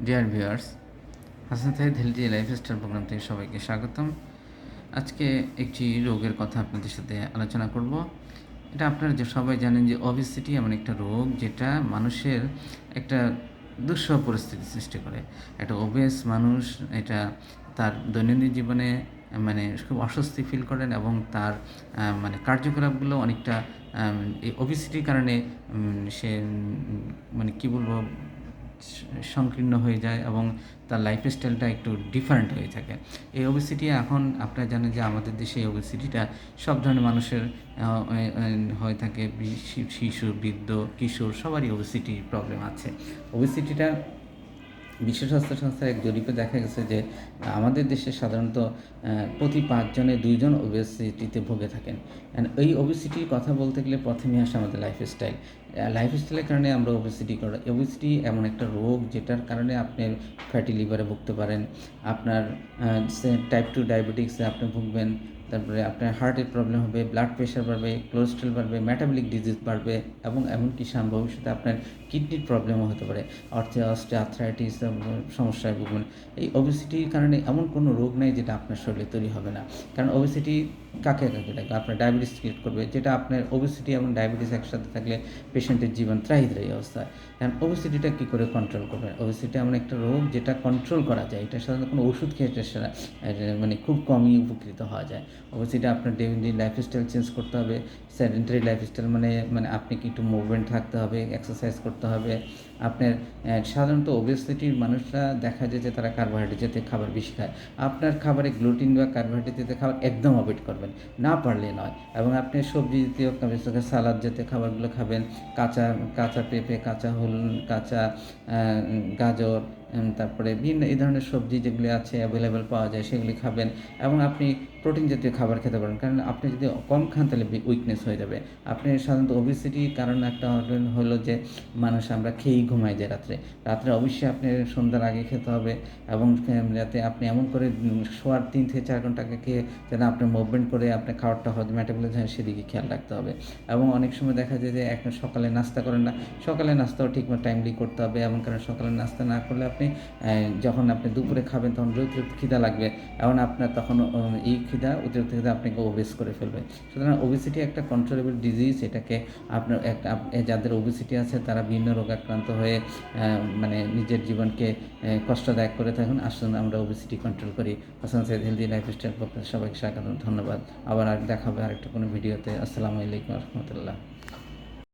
Deer viewers, Hasan Saeed healthy lifestyle program থেকে সবাইকে স্বাগতম। আজকে একটি রোগের কথা আপনাদের সাথে আলোচনা করব। এটা আপনারা যে সবাই জানেন যে ওবেসিটি এমন একটা রোগ যেটা মানুষের একটা দুঃসহ পরিস্থিতি সৃষ্টি করে। একটা ওবেস মানুষ এটা তার দৈনন্দিন জীবনে মানে খুব অস্বস্তি ফিল করেন এবং তার মানে কার্যকলাপগুলো অনেকটা এই ওবেসিটির কারণে সে মানে কী বলবো সংকীর্ণ হয়ে যায় এবং তার লাইফস্টাইলটা একটু ডিফারেন্ট হয়ে থাকে। এই ওবেসিটি এখন আপনারা জানেন যে আমাদের দেশে এই ওবেসিটিটা সব ধরনের মানুষের হয়ে থাকে, শিশু, বৃদ্ধ, কিশোর সবারই ওবেসিটি প্রবলেম আছে। ওবেসিটিটা বিশ্ব স্বাস্থ্য সংস্থার এক জরিপে দেখা গেছে যে আমাদের দেশে সাধারণত প্রতি 5 জনে 2 জন ওবেসিটিতে ভুগে থাকেন। এই ওবেসিটির কথা বলতে গেলে প্রথমেই আসে আমাদের লাইফস্টাইলের কারণে আমরা ওবেসিটি এমন একটা রোগ যেটার কারণে আপনি ফ্যাটি লিভারে ভুগতে পারেন, আপনার টাইপ 2 ডায়াবেটিক্সে আপনি ভুগবেন, তারপরে আপনার হার্টের প্রবলেম হবে, ব্লাড প্রেশার বাড়বে, কোলেস্ট্রল বাড়বে, মেটাবলিক ডিজিজ বাড়বে এবং এমনকি ভবিষ্যতে আপনার কিডনির প্রবলেমও হতে পারে, অস্টিওআর্থ্রাইটিস সমস্যায় ভুগবেন। এই ওবেসিটির কারণে এমন কোনো রোগ নেই যেটা আপনার শরীরে তৈরি হবে না। কারণ ওবেসিটি কাকে ডাকে? আপনার ডায়াবেটিস ক্রিয়েট করবে, যেটা আপনার ওবেসিটি এবং ডায়াবেটিস একসাথে থাকলে পেশেন্টের জীবন ত্রাহিদ্রায়ী অবস্থায়। কারণ ওবেসিটিটা কী করে কন্ট্রোল করবেন? ওবেসিটি এমন একটা রোগ যেটা কন্ট্রোল করা যায়। এটা সাধারণত কোনো ওষুধ খেয়ে মানে খুব কমই উপকৃত হওয়া যায়। ওবেসিটি আপনার ডেইলি লাইফস্টাইল চেঞ্জ করতে হবে। সেডেন্টারি লাইফস্টাইল মানে আপনি কি একটু মুভমেন্ট থাকতে হবে, এক্সারসাইজ করতে হবে। আপনার সাধারণত ওবেসিটির মানুষরা দেখা যায় যে তারা কার্বোহাইড্রেট জাতীয় খাবার বেশি খায়। আপনার খাবারে গ্লুটিন বা কার্বোহাইড্রেট জাতীয় খাবার একদম অ্যাভয়েড করবেন, না পারলে নয়। এবং আপনি সবজি জাতীয় সালাদ জাতীয় খাবারগুলো খাবেন, কাঁচা পেঁপে, কাঁচা গাজর, তারপরে বিভিন্ন এই ধরনের সবজি যেগুলি আছে অ্যাভেলেবেল পাওয়া যায় সেগুলি খাবেন। এবং আপনি প্রোটিন জাতীয় খাবার খেতে পারেন, কারণ আপনি যদি কম খান তাহলে উইকনেস হয়ে যাবে। আপনি সাধারণত ওবেসিটির কারণ একটা হলো যে আমরা খেয়েই ঘুমাই যাই রাত্রে অবশ্যই আপনি সন্ধ্যার আগে খেতে হবে এবং যাতে আপনি এমন করে শোয়ার 3 থেকে 4 ঘন্টা আগে খেয়ে যাতে আপনার মুভমেন্ট করে আপনার খাবারটা হজম মেটাবলিজম হয় সেদিকে খেয়াল রাখতে হবে। এবং অনেক সময় দেখা যায় যে এখন সকালে নাস্তা করেন না, সকালে নাস্তাও ঠিকমতো টাইমলি করতে হবে। এবং কারণ সকালে নাস্তা না করলে আপনি যখন আপনি দুপুরে খাবেন তখন অতিরিক্ত খিদা লাগবে এবং আপনার তখন এই অতিরিক্ত খিদা আপনাকে ওবেস করে ফেলবে। সুতরাং ওবেসিটি একটা কন্ট্রোলেবল ডিজিজ। এটাকে আপনার যাদের ওবেসিটি আছে তারা বিভিন্ন রোগাক্রান্ত হয়ে মানে নিজের জীবনকে কষ্টদায়ক করে থাকুন। আসুন আমরা ওবেসিটি কন্ট্রোল করি। হাসান সাইদ হেলদি লাইফস্টাইল পক্ষে সবাইকে স্বাগত, ধন্যবাদ। আবার দেখা হবে আরেকটা কোনো ভিডিওতে। আসসালামু আলাইকুম রহমতুল্লাহ।